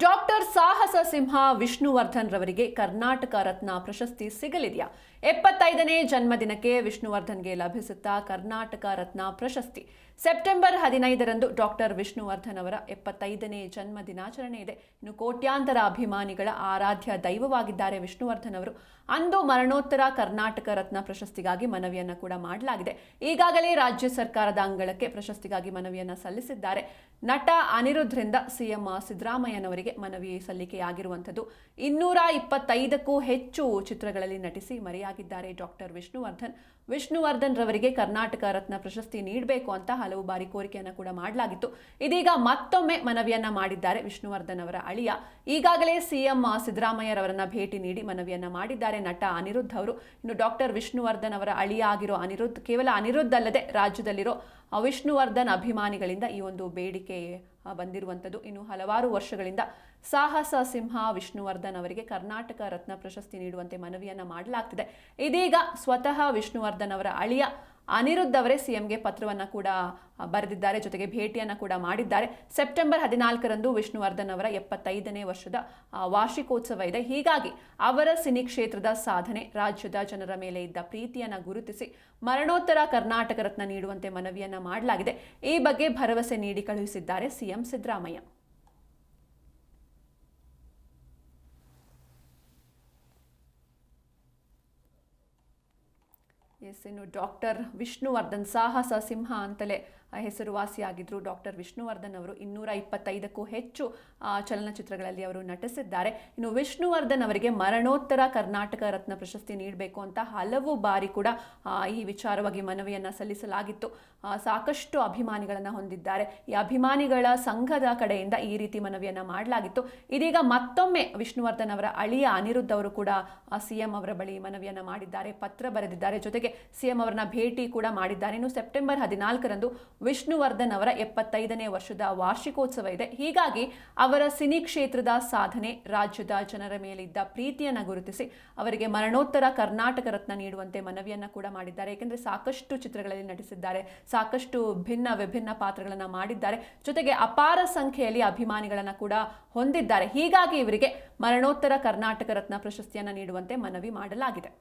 Doctor ಸಾಹಸ ಸಿಂಹ ವಿಷ್ಣುವರ್ಧನ್ ರವರಿಗೆ ಕರ್ನಾಟಕ ರತ್ನ ಪ್ರಶಸ್ತಿ ಸಿಗಲಿದೆಯಾ? 75ನೇ ಜನ್ಮದಿನಕ್ಕೆ ವಿಷ್ಣುವರ್ಧನ್ಗೆ ಲಭಿಸುತ್ತಾ ಕರ್ನಾಟಕ ರತ್ನ ಪ್ರಶಸ್ತಿ. ಸೆಪ್ಟೆಂಬರ್ 15ರಂದು ಡಾಕ್ಟರ್ ವಿಷ್ಣುವರ್ಧನ್ ಅವರ 75ನೇ ಜನ್ಮ ದಿನಾಚರಣೆ ಇದೆ. ಇನ್ನು ಕೋಟ್ಯಾಂತರ ಅಭಿಮಾನಿಗಳ ಆರಾಧ್ಯ ದೈವವಾಗಿದ್ದಾರೆ ವಿಷ್ಣುವರ್ಧನ್ ಅವರು. ಅಂದು ಮರಣೋತ್ತರ ಕರ್ನಾಟಕ ರತ್ನ ಪ್ರಶಸ್ತಿಗಾಗಿ ಮನವಿಯನ್ನ ಕೂಡ ಮಾಡಲಾಗಿದೆ. ಈಗಾಗಲೇ ರಾಜ್ಯ ಸರ್ಕಾರದ ಅಂಗಳಕ್ಕೆ ಪ್ರಶಸ್ತಿಗಾಗಿ ಮನವಿಯನ್ನ ಸಲ್ಲಿಸಿದ್ದಾರೆ. ನಟ ಅನಿರುದ್ಧರಿಂದ ಸಿಎಂ ಸಿದ್ದರಾಮಯ್ಯನವರಿಗೆ ಮನವಿ ಸಲ್ಲಿಕೆಯಾಗಿರುವಂಥದ್ದು. 225ಕ್ಕೂ ಹೆಚ್ಚು ಚಿತ್ರಗಳಲ್ಲಿ ನಟಿಸಿ ಮರೆಯಾಗಿದ್ದಾರೆ ಡಾಕ್ಟರ್ ವಿಷ್ಣುವರ್ಧನ್ ರವರಿಗೆ ಕರ್ನಾಟಕ ರತ್ನ ಪ್ರಶಸ್ತಿ ನೀಡಬೇಕು ಅಂತ ಹಲವು ಬಾರಿ ಕೋರಿಕೆಯನ್ನು ಕೂಡ ಮಾಡಲಾಗಿತ್ತು. ಇದೀಗ ಮತ್ತೊಮ್ಮೆ ಮನವಿಯನ್ನ ಮಾಡಿದ್ದಾರೆ ವಿಷ್ಣುವರ್ಧನ್ ಅವರ ಅಳಿಯ. ಈಗಾಗಲೇ ಸಿಎಂ ಸಿದ್ದರಾಮಯ್ಯರವರನ್ನ ಭೇಟಿ ನೀಡಿ ಮನವಿಯನ್ನ ಮಾಡಿದ್ದಾರೆ ನಟ ಅನಿರುದ್ಧ್ ಅವರು. ಇನ್ನು ಡಾಕ್ಟರ್ ವಿಷ್ಣುವರ್ಧನ್ ಅವರ ಅಳಿಯ ಆಗಿರೋ ಅನಿರುದ್ಧ್, ಕೇವಲ ಅನಿರುದ್ಧ್ ಅಲ್ಲದೆ ರಾಜ್ಯದಲ್ಲಿರೋ ವಿಷ್ಣುವರ್ಧನ್ ಅಭಿಮಾನಿಗಳಿಂದ ಈ ಒಂದು ಬೇಡಿಕೆ ಬಂದಿರುವಂಥದ್ದು. ಇನ್ನು ಹಲವಾರು ವರ್ಷಗಳಿಂದ ಸಾಹಸ ಸಿಂಹ ವಿಷ್ಣುವರ್ಧನ್ ಅವರಿಗೆ ಕರ್ನಾಟಕ ರತ್ನ ಪ್ರಶಸ್ತಿ ನೀಡುವಂತೆ ಮನವಿಯನ್ನ ಮಾಡಲಾಗ್ತಿದೆ. ಇದೀಗ ಸ್ವತಃ ವಿಷ್ಣುವರ್ಧನ್ ಅವರ ಅಳಿಯ ಅನಿರುದ್ಧ್ ಅವರೇ ಸಿಎಂಗೆ ಪತ್ರವನ್ನ ಕೂಡ ಬರೆದಿದ್ದಾರೆ, ಜೊತೆಗೆ ಭೇಟಿಯನ್ನ ಕೂಡ ಮಾಡಿದ್ದಾರೆ. ಸೆಪ್ಟೆಂಬರ್ 14ರಂದು ವಿಷ್ಣುವರ್ಧನ್ ಅವರ 75ನೇ ವರ್ಷದ ವಾರ್ಷಿಕೋತ್ಸವ ಇದೆ. ಹೀಗಾಗಿ ಅವರ ಸಿನಿ ಕ್ಷೇತ್ರದ ಸಾಧನೆ, ರಾಜ್ಯದ ಜನರ ಮೇಲೆ ಇದ್ದ ಪ್ರೀತಿಯನ್ನ ಗುರುತಿಸಿ ಮರಣೋತ್ತರ ಕರ್ನಾಟಕ ರತ್ನ ನೀಡುವಂತೆ ಮನವಿಯನ್ನ ಮಾಡಲಾಗಿದೆ. ಈ ಬಗ್ಗೆ ಭರವಸೆ ನೀಡಿ ಕಳುಹಿಸಿದ್ದಾರೆ ಸಿಎಂ ಸಿದ್ದರಾಮಯ್ಯ. ಇನ್ನು ಡಾಕ್ಟರ್ ವಿಷ್ಣುವರ್ಧನ್ ಸಾಹಸ ಸಿಂಹ ಅಂತಲೇ ಹೆಸರುವಾಸಿಯಾಗಿದ್ದರು ಡಾಕ್ಟರ್ ವಿಷ್ಣುವರ್ಧನ್ ಅವರು. 225ಕ್ಕೂ ಹೆಚ್ಚು ಚಲನಚಿತ್ರಗಳಲ್ಲಿ ಅವರು ನಟಿಸಿದ್ದಾರೆ. ಇನ್ನು ವಿಷ್ಣುವರ್ಧನ್ ಅವರಿಗೆ ಮರಣೋತ್ತರ ಕರ್ನಾಟಕ ರತ್ನ ಪ್ರಶಸ್ತಿ ನೀಡಬೇಕು ಅಂತ ಹಲವು ಬಾರಿ ಕೂಡ ಈ ವಿಚಾರವಾಗಿ ಮನವಿಯನ್ನು ಸಲ್ಲಿಸಲಾಗಿತ್ತು. ಸಾಕಷ್ಟು ಅಭಿಮಾನಿಗಳನ್ನು ಹೊಂದಿದ್ದಾರೆ. ಈ ಅಭಿಮಾನಿಗಳ ಸಂಘದ ಕಡೆಯಿಂದ ಈ ರೀತಿ ಮನವಿಯನ್ನು ಮಾಡಲಾಗಿತ್ತು. ಇದೀಗ ಮತ್ತೊಮ್ಮೆ ವಿಷ್ಣುವರ್ಧನ್ ಅವರ ಅಳಿಯ ಅನಿರುದ್ಧ್ ಅವರು ಕೂಡ ಸಿಎಂ ಅವರ ಬಳಿ ಮನವಿಯನ್ನು ಮಾಡಿದ್ದಾರೆ, ಪತ್ರ ಬರೆದಿದ್ದಾರೆ, ಜೊತೆಗೆ ಸಿಎಂ ಅವರನ್ನ ಭೇಟಿ ಕೂಡ ಮಾಡಿದ್ದಾರೆ. ಇನ್ನು ಸೆಪ್ಟೆಂಬರ್ 14ರಂದು ವಿಷ್ಣುವರ್ಧನ್ ಅವರ 75ನೇ ವರ್ಷದ ವಾರ್ಷಿಕೋತ್ಸವ ಇದೆ. ಹೀಗಾಗಿ ಅವರ ಸಿನಿ ಕ್ಷೇತ್ರದ ಸಾಧನೆ, ರಾಜ್ಯದ ಜನರ ಮೇಲಿದ್ದ ಪ್ರೀತಿಯನ್ನು ಗುರುತಿಸಿ ಅವರಿಗೆ ಮರಣೋತ್ತರ ಕರ್ನಾಟಕ ರತ್ನ ನೀಡುವಂತೆ ಮನವಿಯನ್ನ ಕೂಡ ಮಾಡಿದ್ದಾರೆ. ಏಕೆಂದರೆ ಸಾಕಷ್ಟು ಚಿತ್ರಗಳಲ್ಲಿ ನಟಿಸಿದ್ದಾರೆ, ಸಾಕಷ್ಟು ವಿಭಿನ್ನ ಪಾತ್ರಗಳನ್ನು ಮಾಡಿದ್ದಾರೆ, ಜೊತೆಗೆ ಅಪಾರ ಸಂಖ್ಯೆಯಲ್ಲಿ ಅಭಿಮಾನಿಗಳನ್ನು ಕೂಡ ಹೊಂದಿದ್ದಾರೆ. ಹೀಗಾಗಿ ಇವರಿಗೆ ಮರಣೋತ್ತರ ಕರ್ನಾಟಕ ರತ್ನ ಪ್ರಶಸ್ತಿಯನ್ನು ನೀಡುವಂತೆ ಮನವಿ ಮಾಡಲಾಗಿದೆ.